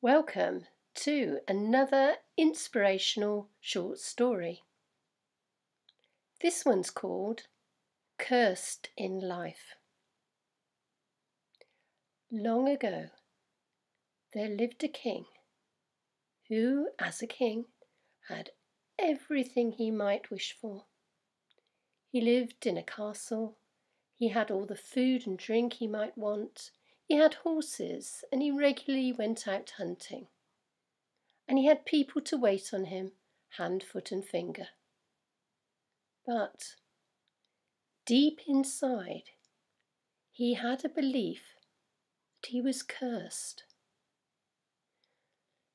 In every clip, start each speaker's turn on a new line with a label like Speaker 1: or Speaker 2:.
Speaker 1: Welcome to another inspirational short story. This one's called Cursed in Life. Long ago, there lived a king who, as a king, had everything he might wish for. He lived in a castle, he had all the food and drink he might want, he had horses, and he regularly went out hunting. And he had people to wait on him, hand, foot and finger. But deep inside, he had a belief that he was cursed.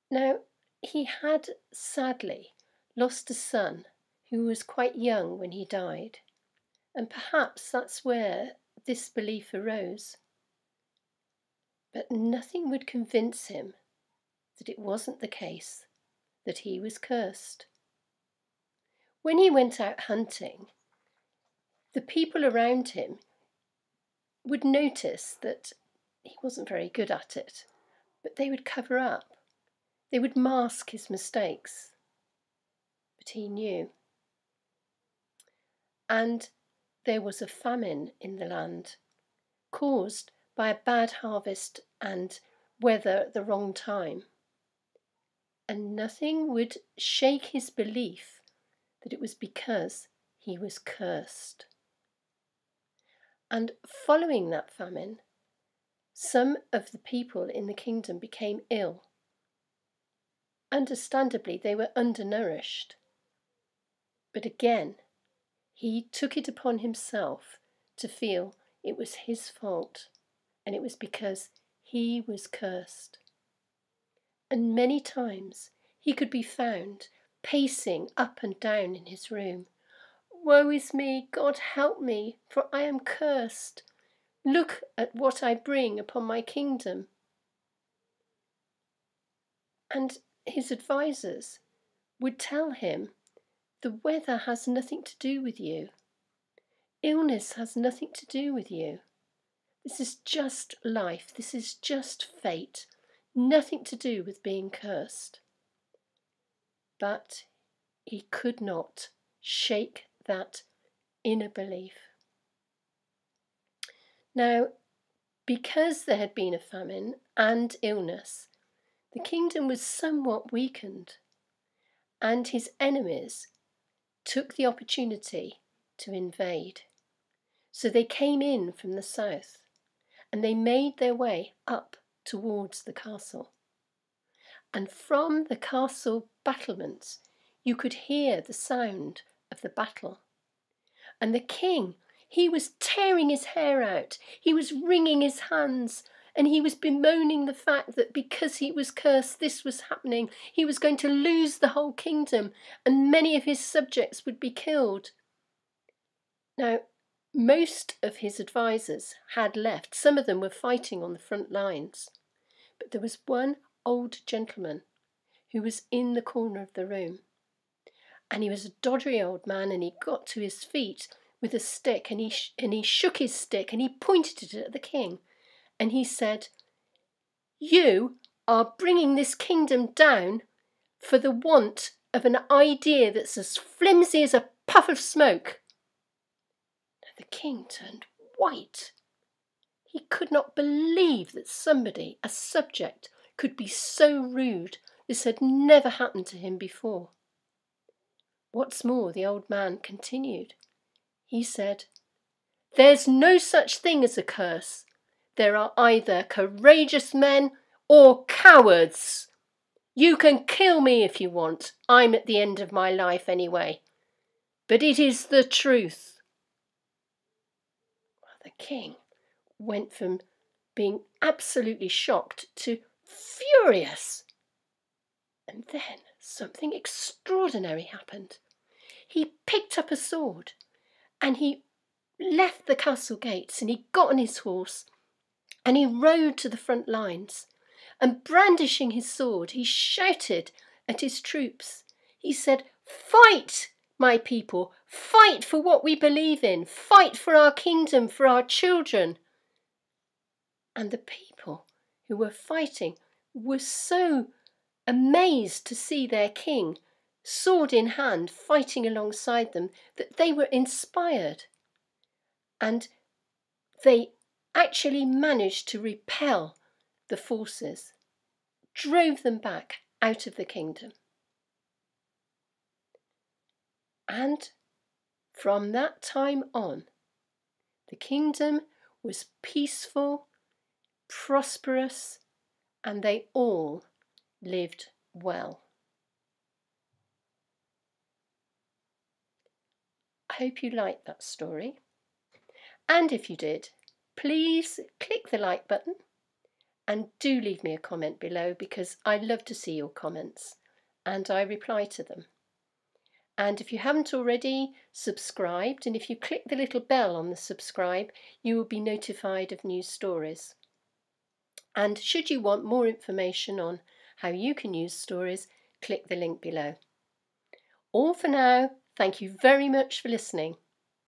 Speaker 1: Now, he had sadly lost a son who was quite young when he died, and perhaps that's where this belief arose. But nothing would convince him that it wasn't the case, that he was cursed. When he went out hunting, the people around him would notice that he wasn't very good at it, but they would cover up. They would mask his mistakes. But he knew. And there was a famine in the land, caused by a bad harvest and weather at the wrong time. And nothing would shake his belief that it was because he was cursed. And following that famine, some of the people in the kingdom became ill. Understandably, they were undernourished. But again, he took it upon himself to feel it was his fault, and it was because he was cursed. And many times he could be found pacing up and down in his room. "Woe is me, God help me, for I am cursed. Look at what I bring upon my kingdom." And his advisors would tell him, the weather has nothing to do with you. Illness has nothing to do with you. This is just life. This is just fate. Nothing to do with being cursed. But he could not shake that inner belief. Now, because there had been a famine and illness, the kingdom was somewhat weakened, and his enemies took the opportunity to invade. So they came in from the south, and they made their way up towards the castle. And from the castle battlements, you could hear the sound of the battle. And the king, he was tearing his hair out, he was wringing his hands, and he was bemoaning the fact that because he was cursed, this was happening. He was going to lose the whole kingdom, and many of his subjects would be killed. Now, most of his advisors had left. Some of them were fighting on the front lines. But there was one old gentleman who was in the corner of the room. And he was a doddery old man, and he got to his feet with a stick, and he shook his stick, and he pointed it at the king. And he said, "You are bringing this kingdom down for the want of an idea that's as flimsy as a puff of smoke." Now the king turned white. He could not believe that somebody, a subject, could be so rude. This had never happened to him before. What's more, the old man continued. He said, "There's no such thing as a curse. There are either courageous men or cowards. You can kill me if you want. I'm at the end of my life anyway. But it is the truth." Well, the king went from being absolutely shocked to furious. And then something extraordinary happened. He picked up a sword and he left the castle gates, and he got on his horse and he rode to the front lines, and brandishing his sword, he shouted at his troops. He said, "Fight, my people, fight for what we believe in, fight for our kingdom, for our children." And the people who were fighting were so amazed to see their king, sword in hand, fighting alongside them, that they were inspired. And they actually managed to repel the forces, drove them back out of the kingdom. And from that time on, the kingdom was peaceful, prosperous, and they all lived well. I hope you liked that story. And if you did, please click the like button and do leave me a comment below, because I love to see your comments and I reply to them. And if you haven't already, subscribed, and if you click the little bell on the subscribe, you will be notified of new stories. And should you want more information on how you can use stories, click the link below. All for now. Thank you very much for listening.